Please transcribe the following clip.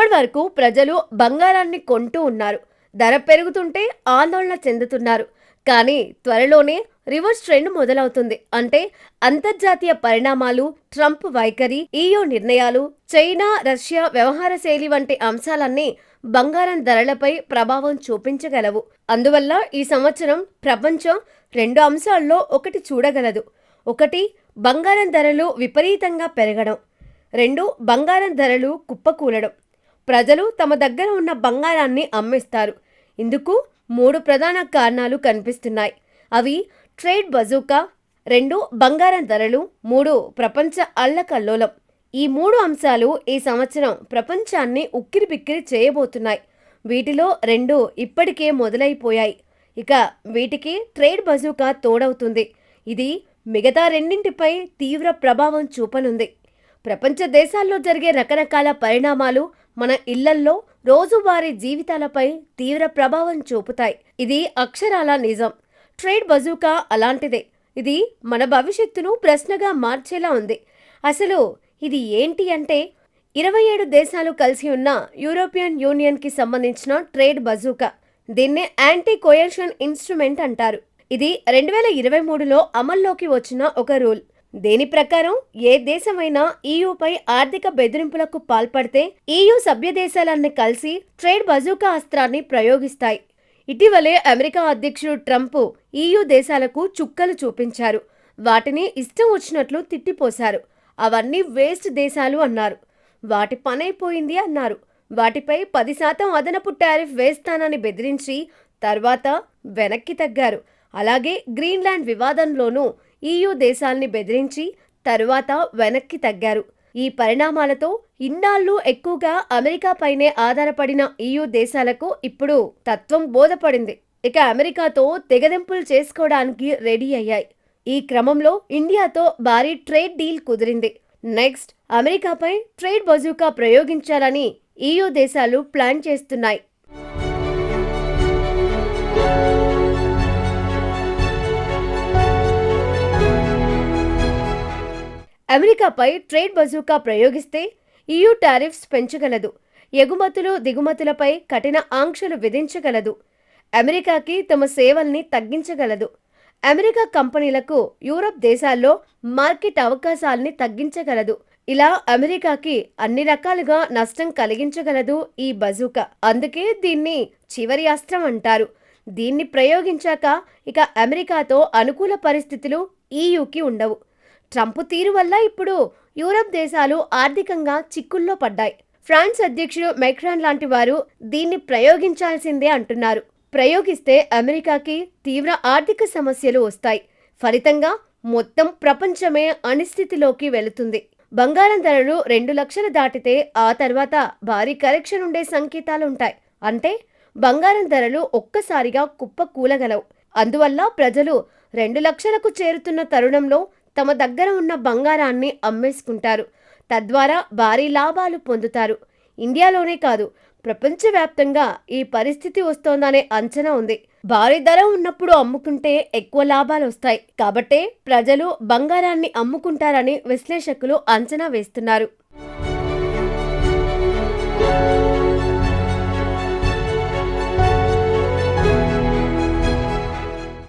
ఇప్పటి వరకు ప్రజలు బంగారాన్ని కొంటూ ఉన్నారు. ధర పెరుగుతుంటే ఆందోళన చెందుతున్నారు. కానీ త్వరలోనే రివర్స్ ట్రెండ్ మొదలవుతుంది. అంటే అంతర్జాతీయ పరిణామాలు, ట్రంప్ వైఖరి, ఈయూ నిర్ణయాలు, చైనా రష్యా వ్యవహార శైలి వంటి అంశాలన్నీ బంగారం ధరలపై ప్రభావం చూపించగలవు. అందువల్ల ఈ సంవత్సరం ప్రపంచం రెండు అంశాల్లో ఒకటి చూడగలదు. ఒకటి, బంగారం ధరలు విపరీతంగా పెరగడం. రెండు, బంగారం ధరలు కుప్పకూలడం. ప్రజలు తమ దగ్గర ఉన్న బంగారాన్ని అమ్మేస్తారు. ఇందుకు మూడు ప్రధాన కారణాలు కనిపిస్తున్నాయి. అవి ట్రేడ్ బజూకా, రెండు బంగారం ధరలు, మూడు ప్రపంచ అల్లకల్లోలం. ఈ మూడు అంశాలు ఈ సంవత్సరం ప్రపంచాన్ని ఉక్కిరిబిక్కిరి చేయబోతున్నాయి. వీటిలో రెండు ఇప్పటికే మొదలైపోయాయి. ఇక వీటికి ట్రేడ్ బజూకా తోడవుతుంది. ఇది మిగతా రెండింటిపై తీవ్ర ప్రభావం చూపనుంది. ప్రపంచ దేశాల్లో జరిగే రకరకాల పరిణామాలు మన ఇళ్లల్లో రోజువారీ జీవితాలపై తీవ్ర ప్రభావం చూపుతాయి. ఇది అక్షరాల నిజం. ట్రేడ్ బజూకా అలాంటిదే. ఇది మన భవిష్యత్తును ప్రశ్నగా మార్చేలా ఉంది. అసలు ఇది ఏంటి అంటే 27 దేశాలు కలిసి ఉన్న యూరోపియన్ యూనియన్కి సంబంధించిన ట్రేడ్ బజూకా. దీన్నే యాంటీ కోయర్షన్ ఇన్స్ట్రుమెంట్ అంటారు. ఇది 2023లో అమల్లోకి వచ్చిన ఒక రూల్. దీని ప్రకారం ఏ దేశమైనా ఈయూపై ఆర్థిక బెదిరింపులకు పాల్పడితే ఈయూ సభ్య దేశాలన్నీ కలిసి ట్రేడ్ బజూకా అస్త్రాన్ని ప్రయోగిస్తాయి. ఇటీవలే అమెరికా అధ్యక్షుడు ట్రంప్ ఈయూ దేశాలకు చుక్కలు చూపించారు. వాటిని ఇష్టం వచ్చినట్లు తిట్టిపోశారు. అవన్నీ వేస్ట్ దేశాలు అన్నారు. వాటి పనైపోయింది అన్నారు. వాటిపై 10% అదనపు టారిఫ్ వేస్తానని బెదిరించి తర్వాత వెనక్కి తగ్గారు. అలాగే గ్రీన్లాండ్ వివాదంలోనూ ఈయూ దేశాల్ని బెదిరించి తరువాత వెనక్కి తగ్గారు. ఈ పరిణామాలతో ఇన్నాళ్ళు ఎక్కువగా అమెరికాపైనే ఆధారపడిన ఈయూ దేశాలకు ఇప్పుడు తత్వం బోధపడింది. ఇక అమెరికాతో తెగదెంపులు చేసుకోవడానికి రెడీ అయ్యాయి. ఈ క్రమంలో ఇండియాతో భారీ ట్రేడ్ డీల్ కుదిరింది. నెక్స్ట్ అమెరికాపై ట్రేడ్ బజూకా ప్రయోగించాలని ఈయూ దేశాలు ప్లాన్ చేస్తున్నాయి. అమెరికాపై ట్రేడ్ బజూకా ప్రయోగిస్తే ఈయూ టారిఫ్స్ పెంచగలదు. ఎగుమతులు దిగుమతులపై కఠిన ఆంక్షలు విధించగలదు. అమెరికాకి తమ సేవల్ని తగ్గించగలదు. అమెరికా కంపెనీలకు యూరప్ దేశాల్లో మార్కెట్ అవకాశాల్ని తగ్గించగలదు. ఇలా అమెరికాకి అన్ని రకాలుగా నష్టం కలిగించగలదు ఈ బజూకా. అందుకే దీన్ని చివరి అస్త్రం అంటారు. దీన్ని ప్రయోగించాక ఇక అమెరికాతో అనుకూల పరిస్థితులు ఈయూకి ఉండవు. ట్రంప్ తీరు వల్ల ఇప్పుడు యూరప్ దేశాలు ఆర్థికంగా చిక్కుల్లో పడ్డాయి. ఫ్రాన్స్ అధ్యక్షుడు మెక్రాన్ లాంటి వారు దీన్ని ప్రయోగించాల్సిందే అంటున్నారు. ప్రయోగిస్తే అమెరికాకి తీవ్ర ఆర్థిక సమస్యలు వస్తాయి. ఫలితంగా మొత్తం ప్రపంచమే అనిశ్చితిలోకి వెళుతుంది. బంగారం ధరలు 2 లక్షలు దాటితే ఆ తర్వాత భారీ కరెక్షన్ ఉండే సంకేతాలుంటాయి. అంటే బంగారం ధరలు ఒక్కసారిగా కుప్పకూలగలవు. అందువల్ల ప్రజలు 2 లక్షలకు చేరుతున్న తరుణంలో తమ దగ్గర ఉన్న బంగారాన్ని అమ్మేసుకుంటారు. తద్వారా భారీ లాభాలు పొందుతారు. ఇండియాలోనే కాదు, ప్రపంచవ్యాప్తంగా ఈ పరిస్థితి వస్తోందనే అంచనా ఉంది. భారీ ధర ఉన్నప్పుడు అమ్ముకుంటే ఎక్కువ లాభాలు వస్తాయి. కాబట్టే ప్రజలు బంగారాన్ని అమ్ముకుంటారని విశ్లేషకులు అంచనా వేస్తున్నారు.